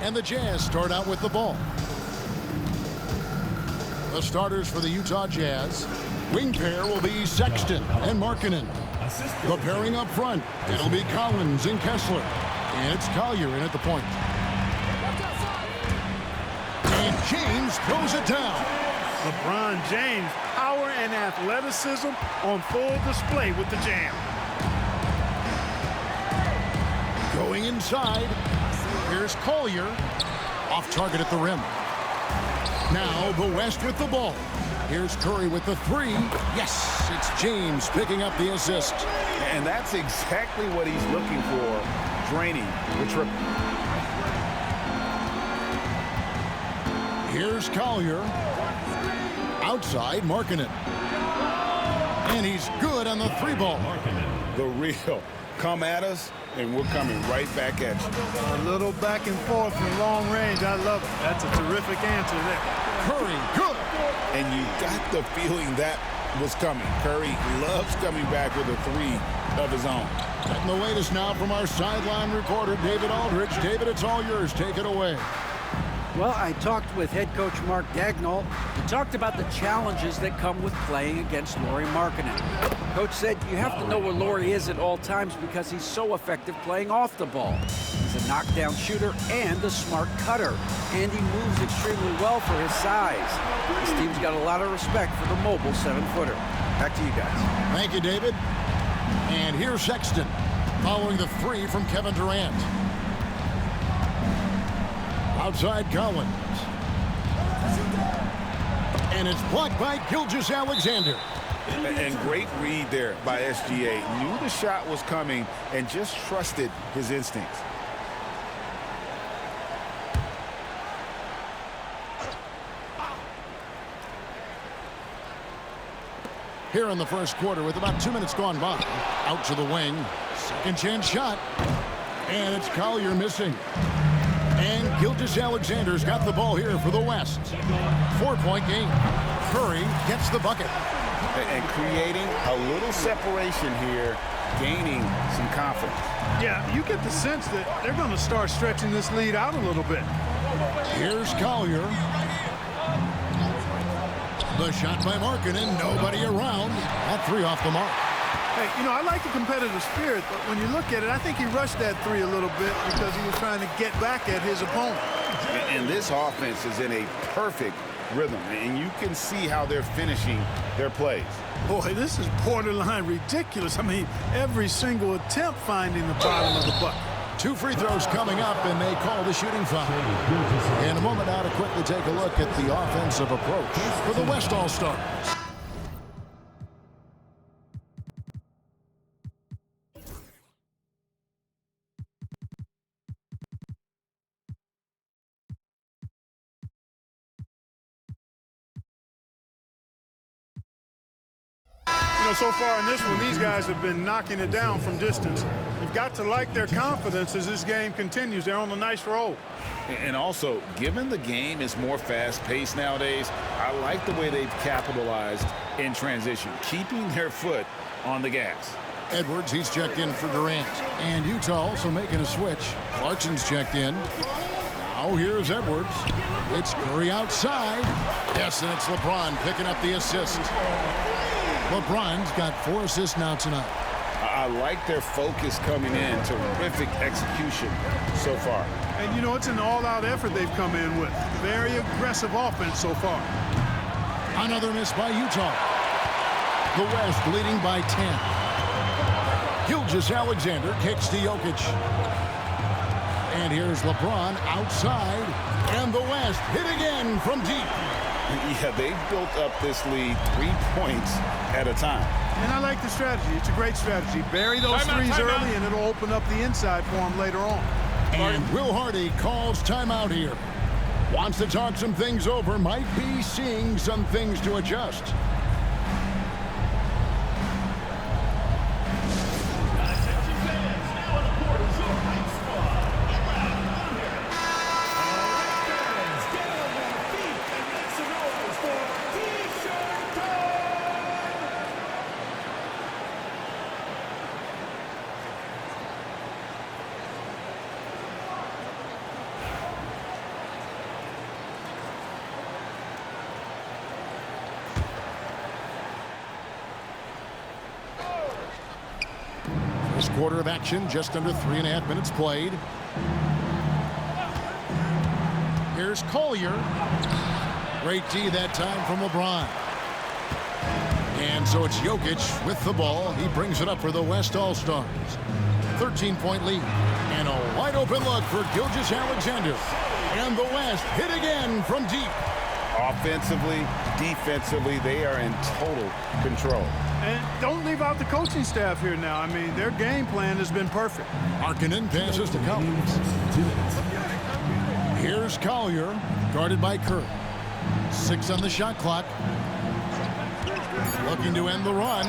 And the Jazz start out with the ball. The starters for the Utah Jazz. Wing pair will be Sexton and Markkanen. The pairing up front, it'll be Collins and Kessler. And it's Collier in at the point. And James throws it down. LeBron James, power and athleticism on full display with the jam. Going inside, here's Collier. Off target at the rim. Now the West with the ball. Here's Curry with the three. Yes, it's James picking up the assist. And that's exactly what he's looking for, draining the triple. Here's Collier. Outside, Markkanen. And he's good on the three ball. The real. Come at us, and we're coming right back at you. A little back and forth from long range. I love it. That's a terrific answer there. Curry, good. And you got the feeling that was coming. Curry loves coming back with a three of his own. And the latest now from our sideline reporter, David Aldridge. David, it's all yours. Take it away. Well, I talked with head coach Mark Dagnall. He talked about the challenges that come with playing against Lauri Markkanen. Coach said you have to know where Lauri is at all times because he's so effective playing off the ball. He's a knockdown shooter and a smart cutter, and he moves extremely well for his size. This team's got a lot of respect for the mobile 7-footer. Back to you guys. Thank you, David. And here's Sexton following the three from Kevin Durant. Outside Collins. And it's blocked by Gilgeous-Alexander. And great read there by SGA. Knew the shot was coming and just trusted his instincts. Here in the first quarter with about 2 minutes gone by. Out to the wing. Second chance shot. And it's Collier missing. And Gilgeous-Alexander's got the ball here for the West. 4-point game. Curry gets the bucket. And creating a little separation here, gaining some confidence. Yeah, you get the sense that they're going to start stretching this lead out a little bit. Here's Collier. The shot by Markkanen, nobody around. That three off the mark. Hey, you know, I like the competitive spirit, but when you look at it, I think he rushed that three a little bit because he was trying to get back at his opponent. And this offense is in a perfect rhythm, and you can see how they're finishing their plays. Boy, this is borderline ridiculous. I mean, every single attempt finding the bottom of the bucket. 2 free throws coming up, and they call the shooting foul. In a moment now to quickly take a look at the offensive approach for the West All-Stars. You know, so far in this one, these guys have been knocking it down from distance. You've got to like their confidence as this game continues. They're on a nice roll. And also, given the game is more fast-paced nowadays, I like the way they've capitalized in transition, keeping their foot on the gas. Edwards, he's checked in for Durant. And Utah also making a switch. Clarkson's checked in. Now here's Edwards. It's Curry outside. Yes, and it's LeBron picking up the assist. LeBron's got 4 assists now tonight. I like their focus coming in. Terrific execution so far. And, you know, it's an all-out effort they've come in with. Very aggressive offense so far. Another miss by Utah. The West leading by 10. Gilgeous-Alexander kicks to Jokic. And here's LeBron outside. And the West hit again from deep. Yeah, they've built up this lead 3 points at a time. And I like the strategy. It's a great strategy. Bury those threes early, and it'll open up the inside for him later on. And Will Hardy calls timeout here. Wants to talk some things over. Might be seeing some things to adjust. quarter of action, just under 3.5 minutes played. Here's Collier. Great D that time from LeBron. And so it's Jokic with the ball. He brings it up for the West All-Stars. 13-point lead. And a wide open look for Gilgeous-Alexander. And the West hit again from deep. Offensively, defensively, they are in total control. And don't leave out the coaching staff here now. I mean, their game plan has been perfect. Markkanen passes to Collins. Here's Collier, guarded by Curry. 6 on the shot clock. Looking to end the run.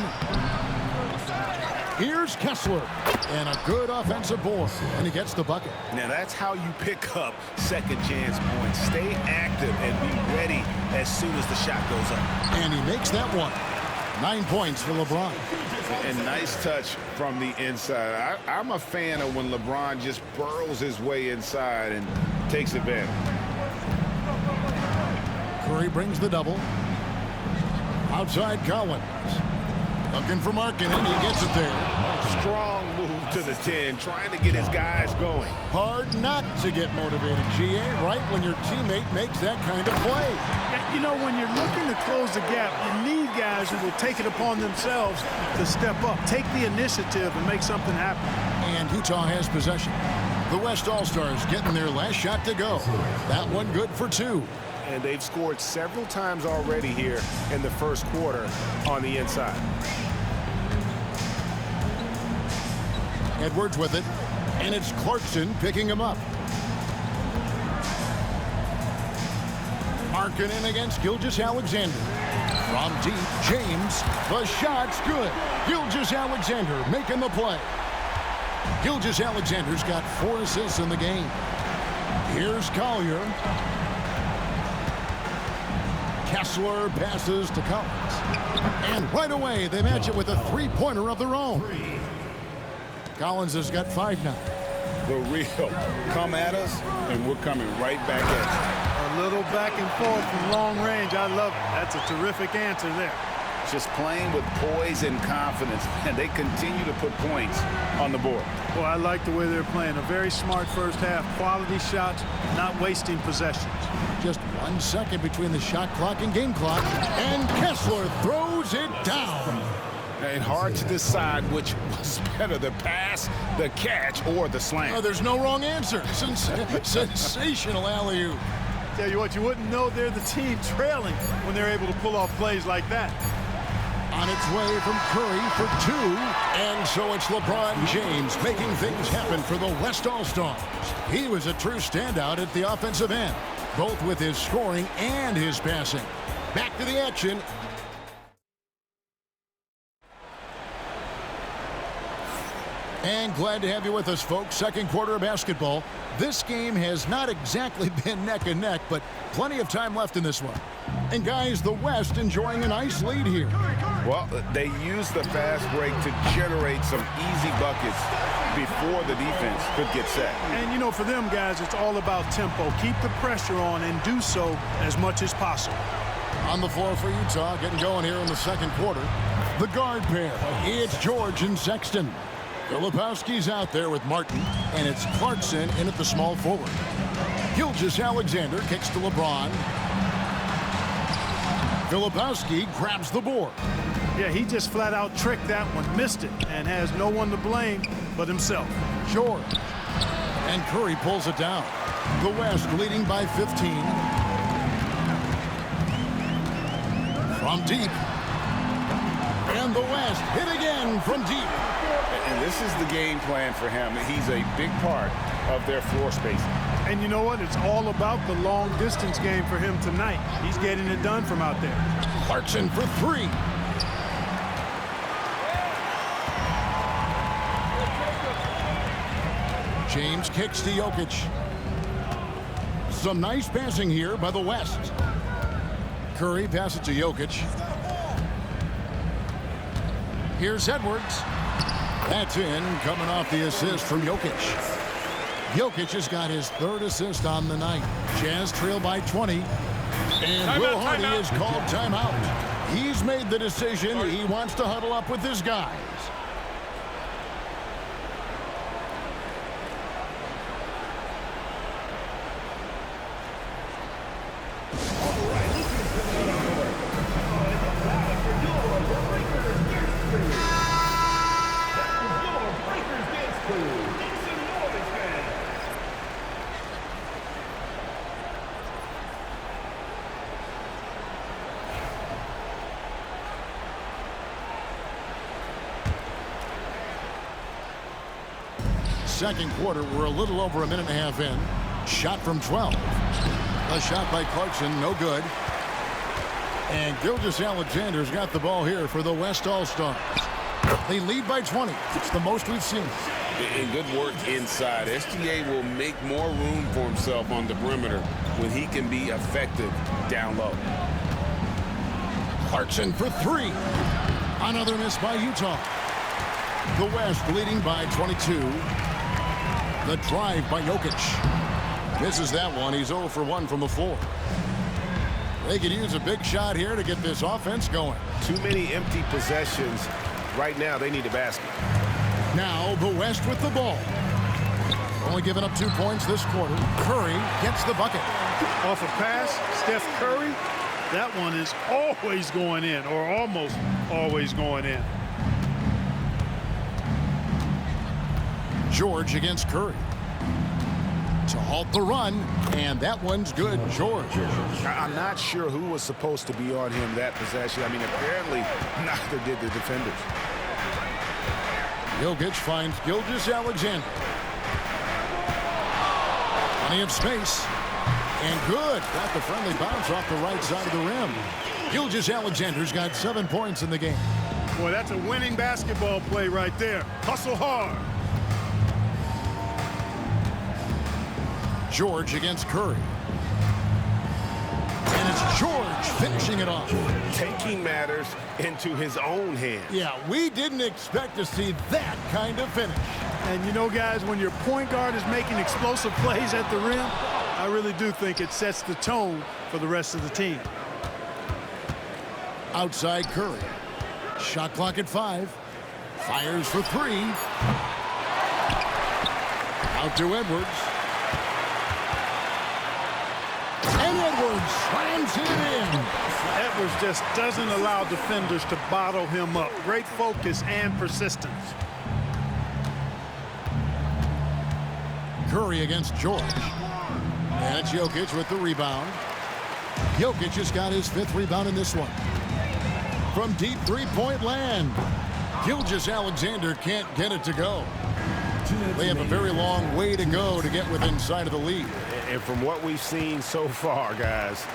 Here's Kessler. And a good offensive board. And he gets the bucket. Now that's how you pick up second chance points. Stay active and be ready as soon as the shot goes up. And he makes that one. 9 points for LeBron. And nice touch from the inside. I'm a fan of when LeBron just burrows his way inside and takes advantage. Curry brings the double. Outside Collins. Looking for Markkanen. He gets it there. Strong move to the 10, trying to get his guys going. Hard not to get motivated, GA, right when your teammate makes that kind of play. You know, when you're looking to close the gap, you need guys who will take it upon themselves to step up, take the initiative, and make something happen. And Utah has possession. The West All-Stars getting their last shot to go. That one good for 2. And they've scored several times already here in the first quarter on the inside. Edwards with it, and it's Clarkson picking him up. Markkanen against Gilgeous-Alexander. From deep, James. The shot's good. Gilgeous-Alexander making the play. Gilgeous-Alexander's got 4 assists in the game. Here's Collier. Kessler passes to Collins. And right away, they match it with a 3-pointer of their own. Collins has got 5 now. The real come at us, and we're coming right back at you. A little back and forth from long range. I love it. That's a terrific answer there. Just playing with poise and confidence, and they continue to put points on the board. Well, I like the way they're playing. A very smart first half. Quality shots, not wasting possessions. Just 1 second between the shot clock and game clock. And Kessler throws it down. And hard to decide which was better, the pass, the catch, or the slam. Oh, there's no wrong answer. Sensational alley-oop. Tell you what, you wouldn't know they're the team trailing when they're able to pull off plays like that. On its way from Curry for 2. And so it's LeBron James making things happen for the West All-Stars. He was a true standout at the offensive end, both with his scoring and his passing. Back to the action. And glad to have you with us, folks. Second quarter of basketball. This game has not exactly been neck and neck, but plenty of time left in this one. And guys, the West enjoying a nice lead here. Well, they used the fast break to generate some easy buckets before the defense could get set. And, you know, for them guys, it's all about tempo. Keep the pressure on and do so as much as possible. On the floor for Utah, getting going here in the second quarter. The guard pair. It's George and Sexton. Filipowski's out there with Martin, and it's Clarkson in at the small forward. Gilgeous-Alexander kicks to LeBron. Filipowski grabs the board. Yeah, he just flat out tricked that one, missed it, and has no one to blame but himself. George. And Curry pulls it down. The West leading by 15. From deep. And the West hit again from deep. And this is the game plan for him. He's a big part of their floor spacing. And you know what? It's all about the long distance game for him tonight. He's getting it done from out there. Clarkson for 3. James kicks to Jokic. Some nice passing here by the West. Curry passes to Jokic. Here's Edwards. That's in, coming off the assist from Jokic. Jokic has got his 3rd assist on the night. Jazz trail by 20. And Will Hardy is called timeout. He's made the decision. He wants to huddle up with his guys. second quarter. We're a little over a minute and a half in. Shot from 12. A shot by Clarkson, no good. And Gilgeous-Alexander's got the ball here for the West All-Stars. They lead by 20. It's the most we've seen. And good work inside. SGA will make more room for himself on the perimeter when he can be effective down low. Clarkson for three. Another miss by Utah. The West leading by 22. The drive by Jokic. Misses that one. He's 0 for 1 from the floor. They could use a big shot here to get this offense going. Too many empty possessions. Right now, they need a basket. Now the West with the ball. Only giving up 2 points this quarter. Curry gets the bucket. Off a pass, Steph Curry. That one is always going in, or almost always going in. George against Curry. To halt the run, and that one's good. George. I'm not sure who was supposed to be on him that possession. I mean, apparently neither did the defenders. Jokic finds Gilgeous-Alexander. Plenty of space. And good. Got the friendly bounce off the right side of the rim. Gilgeous-Alexander's got 7 points in the game. Boy, that's a winning basketball play right there. Hustle hard. George against Curry. And it's George finishing it off. Taking matters into his own hands. Yeah, we didn't expect to see that kind of finish. And you know, guys, when your point guard is making explosive plays at the rim, I really do think it sets the tone for the rest of the team. Outside Curry. Shot clock at 5. Fires for 3. Out to Edwards. And Edwards slams it in. Edwards just doesn't allow defenders to bottle him up. Great focus and persistence. Curry against George. And it's Jokic with the rebound. Jokic has got his 5th rebound in this one. From deep three-point land. Gilgeous-Alexander can't get it to go. They have a very long way to go to get within sight of the lead. And from what we've seen so far, guys,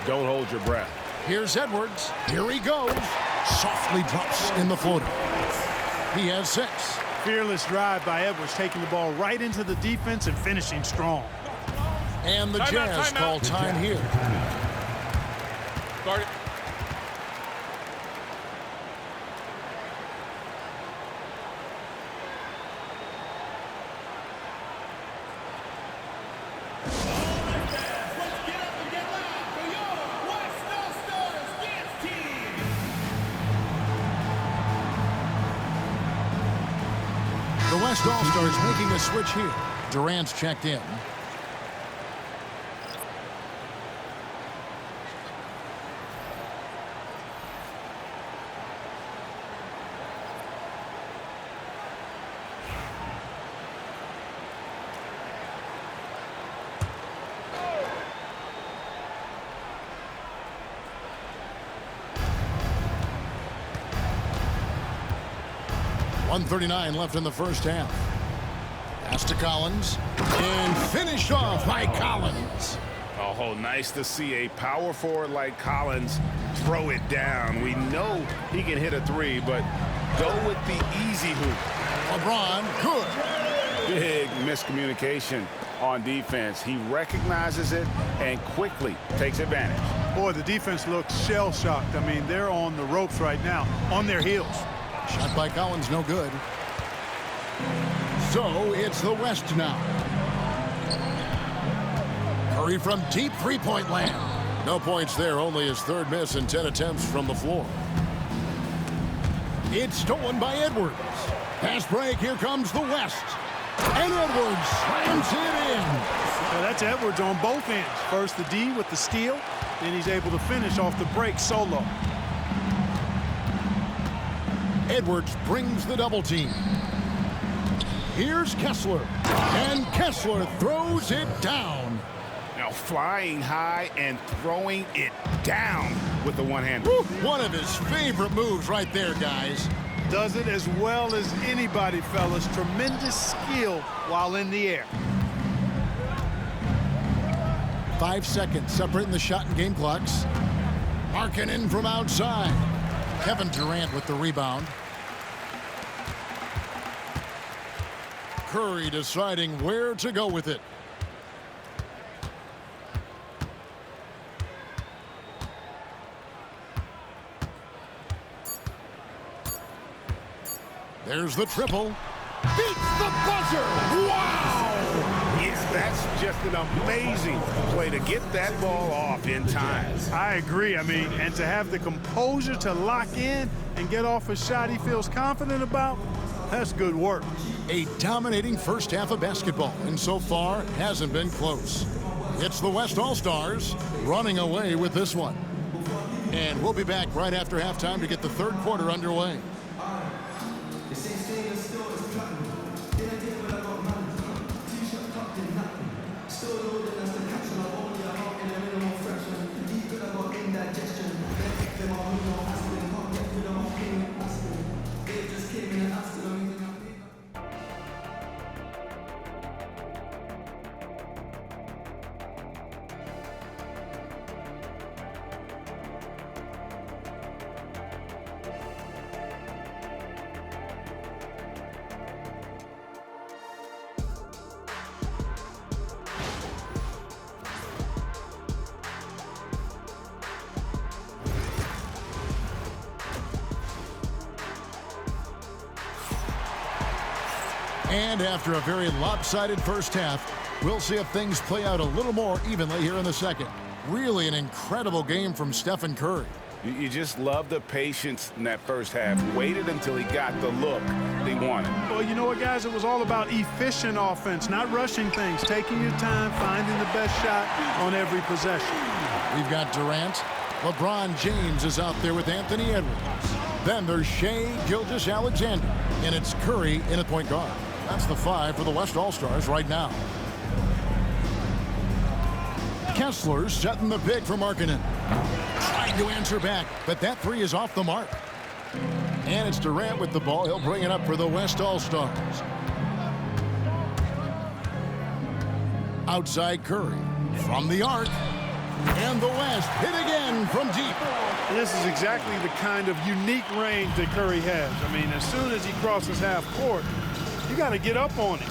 don't hold your breath. Here's Edwards. Here he goes. Softly drops in the floater. He has 6. Fearless drive by Edwards, taking the ball right into the defense and finishing strong. And the Jazz call time here. Guard it. The West All-Stars making a switch here. Durant's checked in. .139 left in the first half. Pass to Collins. And finished off by Collins. Oh, nice to see a power forward like Collins throw it down. We know he can hit a 3, but go with the easy hoop. LeBron, good. Big miscommunication on defense. He recognizes it and quickly takes advantage. Boy, the defense looks shell-shocked. I mean, they're on the ropes right now, on their heels. Shot by Collins, no good. So it's the West now. Curry from deep three-point land. No points there, only his 3rd miss in 10 attempts from the floor. It's stolen by Edwards. Pass break, here comes the West. And Edwards slams it in. Now that's Edwards on both ends. First the D with the steal, then he's able to finish off the break solo. Edwards brings the double team. Here's Kessler. And Kessler throws it down. Now flying high and throwing it down with the one-hander. One of his favorite moves right there, guys. Does it as well as anybody, fellas. Tremendous skill while in the air. 5 seconds separating the shot and game clocks. Markkanen from outside. Kevin Durant with the rebound. Curry deciding where to go with it. There's the triple. Beats the buzzer. Wow! Yes, that's just an amazing play to get that ball off in time. I agree. I mean, and to have the composure to lock in and get off a shot he feels confident about, that's good work. A dominating first half of basketball, and so far hasn't been close. It's the West All-Stars running away with this one. And we'll be back right after halftime to get the third quarter underway. And after a very lopsided first half, we'll see if things play out a little more evenly here in the second. Really an incredible game from Stephen Curry. You just love the patience in that first half. Waited until he got the look they wanted. Well, you know what, guys? It was all about efficient offense, not rushing things, taking your time, finding the best shot on every possession. We've got Durant. LeBron James is out there with Anthony Edwards. Then there's Shai Gilgeous-Alexander. And it's Curry in at point guard. That's the 5 for the West All-Stars right now. Kessler setting the pick for Markkanen. Trying to answer back, but that 3 is off the mark. And it's Durant with the ball. He'll bring it up for the West All-Stars. Outside Curry from the arc. And the West hit again from deep. This is exactly the kind of unique range that Curry has. I mean, as soon as he crosses half court, you got to get up on him.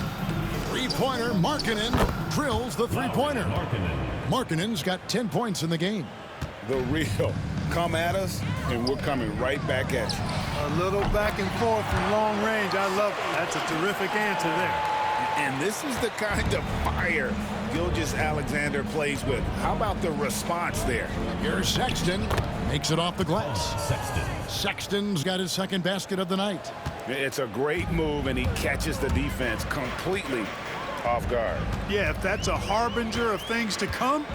Three-pointer, Markkanen drills the three-pointer. Markkanen's got 10 points in the game. The real. Come at us, and we're coming right back at you. A little back and forth from long range. I love it. That's a terrific answer there. And this is the kind of fire Gilgeous-Alexander plays with. How about the response there? Here's Sexton. Makes it off the glass. Sexton's got his second basket of the night. It's a great move, and he catches the defense completely off guard. Yeah, if that's a harbinger of things to come,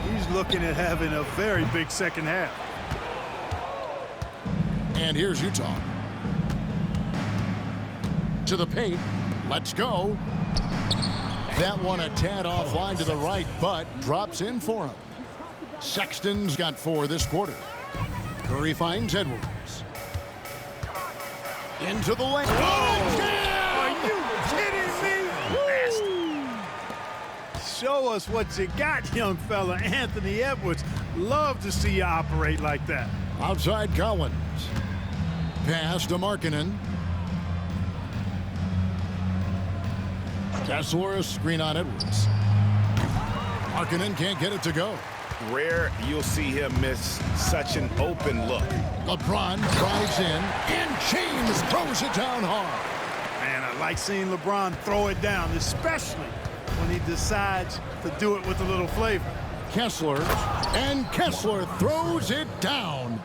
he's looking at having a very big second half. And here's Utah. To the paint. Let's go. That one a tad offline to the right, but drops in for him. Sexton's got 4 this quarter. Curry finds Edwards. Into the lane. Are you kidding me? Show us what you got, young fella. Anthony Edwards. Love to see you operate like that. Outside Collins. Pass to Markkanen. Kessler, a screen on Edwards. Markkanen can't get it to go. Rare you'll see him miss such an open look. LeBron drives in, and James throws it down hard. Man, I like seeing LeBron throw it down, especially when he decides to do it with a little flavor. Kessler, and Kessler throws it down.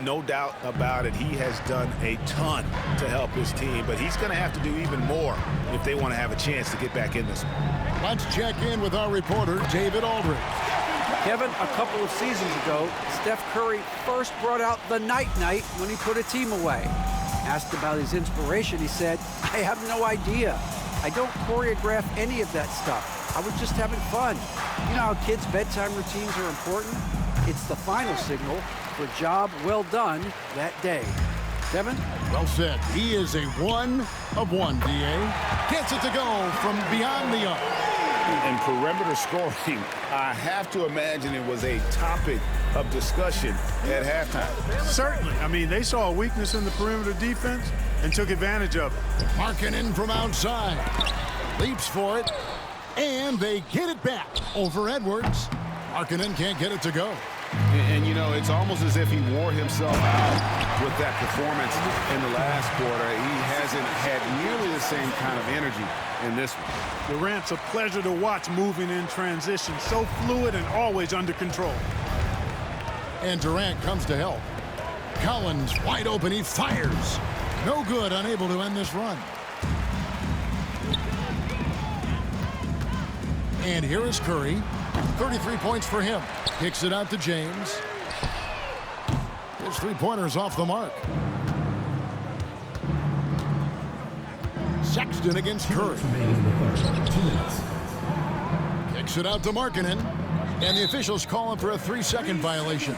No doubt about it, he has done a ton to help his team, but he's going to have to do even more if they want to have a chance to get back in this one. Let's check in with our reporter, David Aldridge. Kevin, a couple of seasons ago, Steph Curry first brought out the night-night when he put a team away. Asked about his inspiration, he said, "I have no idea. I don't choreograph any of that stuff. I was just having fun." You know how kids' bedtime routines are important? It's the final signal for job well done that day. Kevin? Well said. He is a 1 of 1, D.A. Gets it to go from beyond the arc. And perimeter scoring, I have to imagine it was a topic of discussion at halftime. Certainly. I mean, they saw a weakness in the perimeter defense and took advantage of it. Markkanen from outside. Leaps for it. And they get it back over Edwards. Markkanen can't get it to go. And, you know, it's almost as if he wore himself out with that performance in the last quarter. He hasn't had nearly the same kind of energy in this one. Durant's a pleasure to watch moving in transition. So fluid and always under control. And Durant comes to help. Collins wide open. He fires. No good. Unable to end this run. And here is Curry. 33 points for him. Kicks it out to James. His three-pointer's off the mark. Sexton against Curry. Kicks it out to Markkanen. And the officials call him for a 3-second violation. A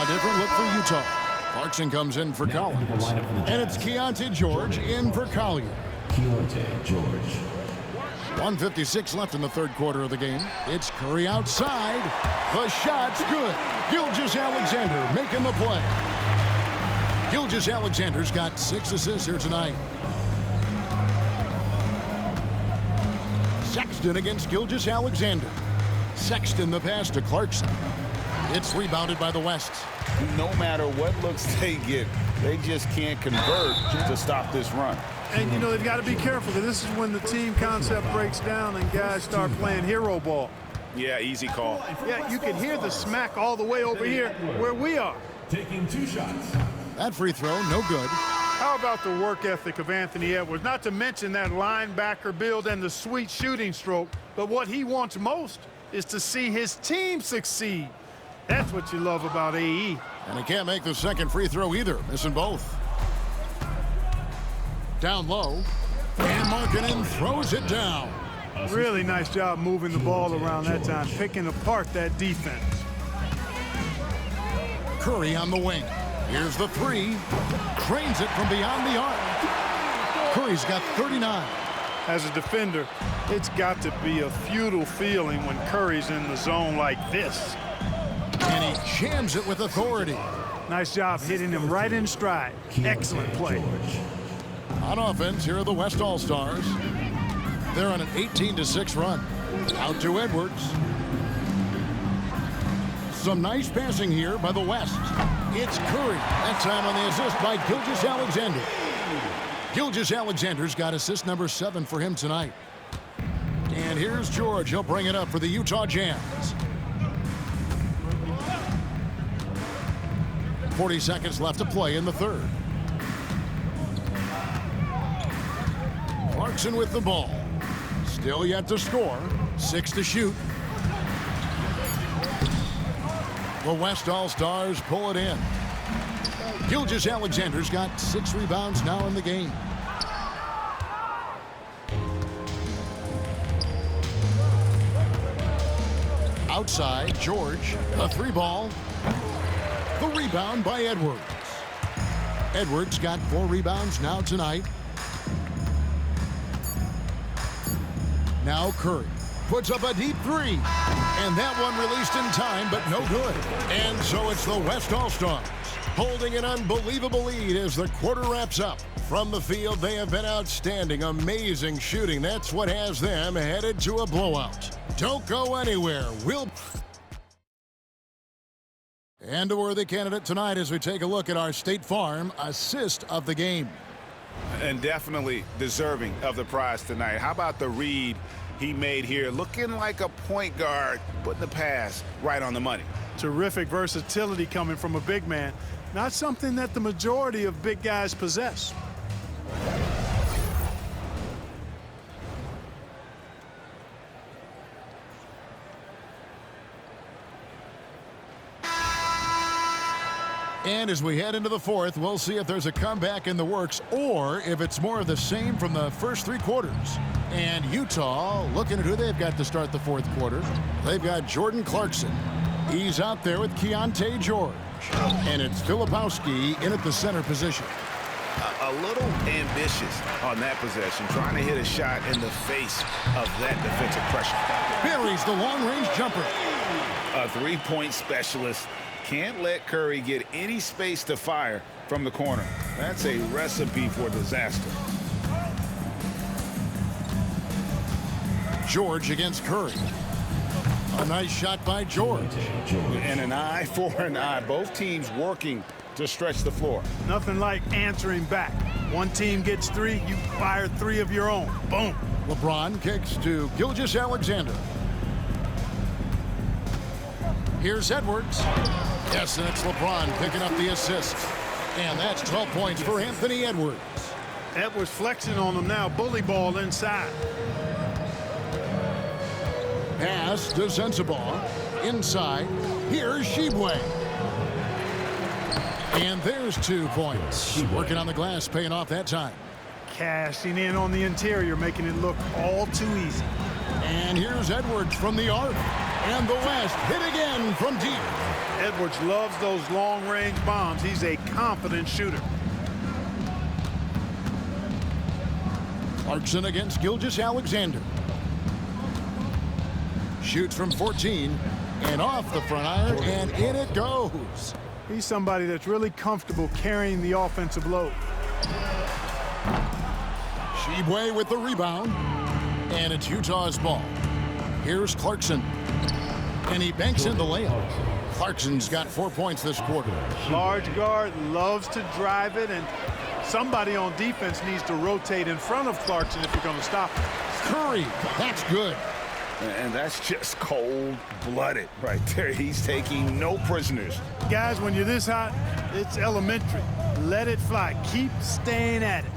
different look for Utah. Clarkson comes in for Collins. And it's Keontae George in for Collier. Keontae George. 1:56 left in the third quarter of the game. It's Curry outside. The shot's good. Gilgeous-Alexander making the play. Gilgeous-Alexander's got 6 assists here tonight. Sexton against Gilgeous-Alexander. Sexton the pass to Clarkson. It's rebounded by the West. No matter what looks they get, they just can't convert to stop this run. And, you know, they've got to be careful because this is when the team concept breaks down and guys start playing hero ball. Yeah, easy call. Yeah, you can hear the smack all the way over here where we are. Taking 2 shots. That free throw, no good. How about the work ethic of Anthony Edwards? Not to mention that linebacker build and the sweet shooting stroke, but what he wants most is to see his team succeed. That's what you love about AE. And he can't make the second free throw either, missing both. Down low, and Markkanen throws it down. Really nice job moving the ball around that time, picking apart that defense. Curry on the wing. Here's the three. Trains it from beyond the arc. Curry's got 39. As a defender, it's got to be a futile feeling when Curry's in the zone like this. And he jams it with authority. Nice job hitting him right in stride. Excellent play. On offense, here are the West All-Stars. They're on an 18-6 run. Out to Edwards. Some nice passing here by the West. It's Curry. That time on the assist by Gilgeous-Alexander. Gilgeous-Alexander's got assist number 7 for him tonight. And here's George. He'll bring it up for the Utah Jazz. 40 seconds left to play in the third. Clarkson with the ball. Still yet to score. 6 to shoot. The West All-Stars pull it in. Gilgeous-Alexander's got 6 rebounds now in the game. Outside, George, a 3-ball. The rebound by Edwards. Edwards got 4 rebounds now tonight. Now Curry puts up a deep 3. And that one released in time, but no good. And so it's the West All-Stars holding an unbelievable lead as the quarter wraps up. From the field, they have been outstanding, amazing shooting. That's what has them headed to a blowout. Don't go anywhere. And a worthy candidate tonight as we take a look at our State Farm assist of the game. And definitely deserving of the prize tonight. How about the read he made here? Looking like a point guard, putting the pass right on the money. Terrific versatility coming from a big man. Not something that the majority of big guys possess. And as we head into the fourth, we'll see if there's a comeback in the works or if it's more of the same from the first 3 quarters. And Utah looking at who they've got to start the fourth quarter. They've got Jordan Clarkson. He's out there with Keontae George. And it's Filipowski in at the center position. A little ambitious on that possession, trying to hit a shot in the face of that defensive pressure. Buries the long-range jumper. A three-point specialist can't let Curry get any space to fire from the corner. That's a recipe for disaster. George against Curry. A nice shot by George. And an eye for an eye. Both teams working to stretch the floor. Nothing like answering back. One team gets 3, you fire 3 of your own. Boom. LeBron kicks to Gilgeous-Alexander. Here's Edwards. Yes, and it's LeBron picking up the assist. And that's 12 points for Anthony Edwards. Edwards flexing on him now. Bully ball inside. Pass to Sensabaugh. Inside. Here's Shibwe. And there's 2 points. Working on the glass, paying off that time. Cashing in on the interior, making it look all too easy. And here's Edwards from the arc. And the West hit again from deep. Edwards loves those long-range bombs. He's a confident shooter. Clarkson against Gilgeous-Alexander. Shoots from 14 and off the front iron, and in it goes. He's somebody that's really comfortable carrying the offensive load. Shibwe with the rebound, and it's Utah's ball. Here's Clarkson, and he banks in the layup. Clarkson's got 4 points this quarter. Large guard loves to drive it, and somebody on defense needs to rotate in front of Clarkson if you're going to stop him. Curry, that's good. And that's just cold-blooded right there. He's taking no prisoners. Guys, when you're this hot, it's elementary. Let it fly. Keep staying at it.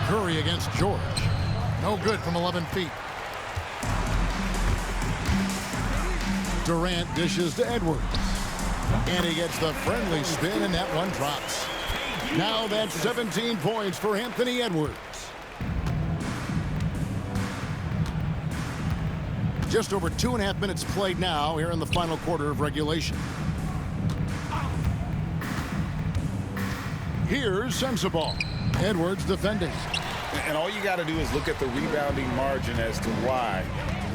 Curry against George. No good from 11 feet. Durant dishes to Edwards. And he gets the friendly spin, and that one drops. Now that's 17 points for Anthony Edwards. Just over 2.5 minutes played now here in the final quarter of regulation. Here's Sensabaugh. Edwards defending. And all you got to do is look at the rebounding margin as to why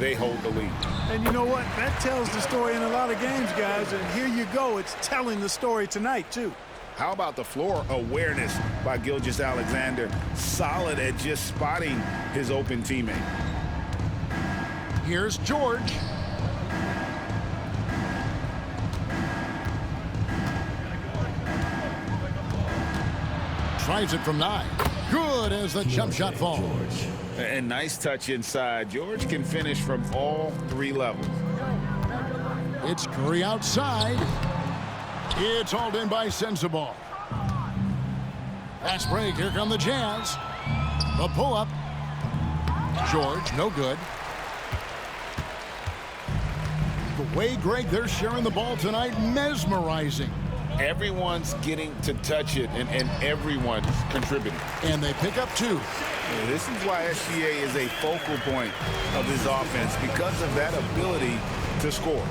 they hold the lead. And you know what? That tells the story in a lot of games, guys. And here you go. It's telling the story tonight, too. How about the floor awareness by Gilgeous-Alexander? Solid at just spotting his open teammate. Here's George. Tries it from 9. Good as the jump shot falls. And nice touch inside. George can finish from all 3 levels. It's Curry outside. It's hauled in by Sensabaugh. Fast break. Here come the Jazz. The pull-up. George, no good. The way, Greg, they're sharing the ball tonight, mesmerizing. Everyone's getting to touch it, and everyone's contributing. And they pick up 2. Yeah, this is why SGA is a focal point of his offense, because of that ability to score.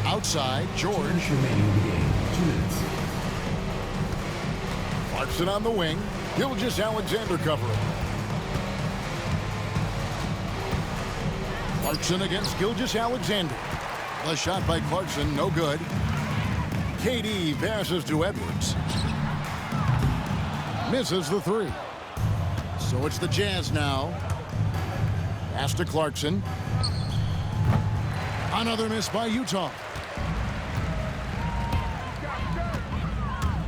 Outside, George. Remaining in the game, 2 minutes. Clarkson on the wing. Gilgeous-Alexander covering. Clarkson against Gilgeous-Alexander. The shot by Clarkson, no good. KD passes to Edwards. Misses the 3. So it's the Jazz now. Pass to Clarkson. Another miss by Utah.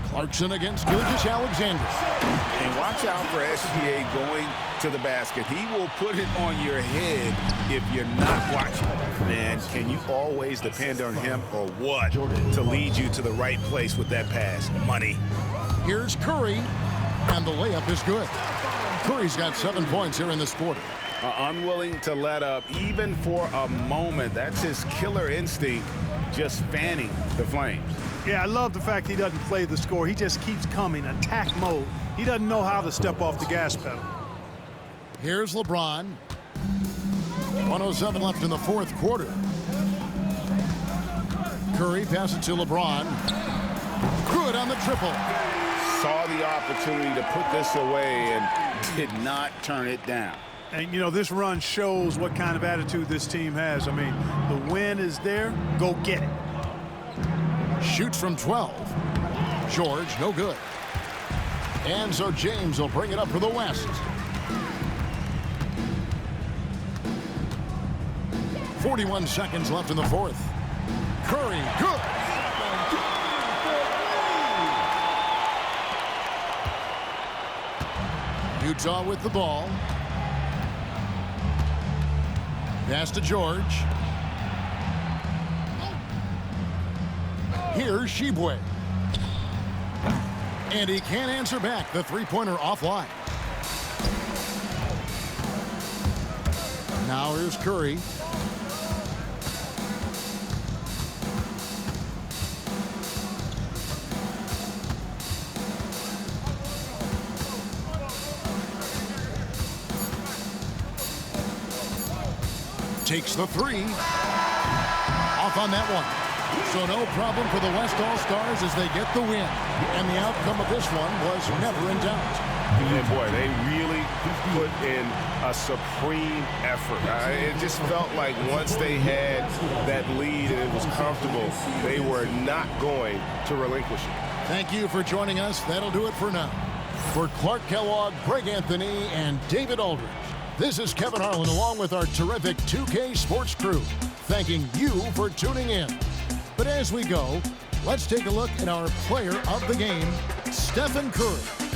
Clarkson against Gilgeous-Alexander. And watch out for SGA going to the basket. He will put it on your head if you're not watching. Man, can you always depend on him or what to lead you to the right place with that pass? Money. Here's Curry, and the layup is good. Curry's got 7 points here in this quarter. Unwilling to let up even for a moment. That's his killer instinct, just fanning the flames. Yeah, I love the fact he doesn't play the score. He just keeps coming, attack mode. He doesn't know how to step off the gas pedal. Here's LeBron. 1:07 left in the fourth quarter. Curry passes to LeBron. Good on the triple. Saw the opportunity to put this away and did not turn it down. And, you know, this run shows what kind of attitude this team has. I mean, the win is there. Go get it. Shoots from 12. George, no good. And so James will bring it up for the West. 41 seconds left in the fourth. Curry, good. Utah with the ball. Pass to George. Here's Shibwe. And he can't answer back. The three-pointer offline. Now here's Curry. Takes the three. Off on that one. So no problem for the West All-Stars as they get the win. And the outcome of this one was never in doubt. And boy, they really put in a supreme effort. It just felt like once they had that lead and it was comfortable, they were not going to relinquish it. Thank you for joining us. That'll do it for now. For Clark Kellogg, Greg Anthony, and David Aldridge, this is Kevin Harlan along with our terrific 2K Sports crew, thanking you for tuning in. But as we go, let's take a look at our player of the game, Stephen Curry.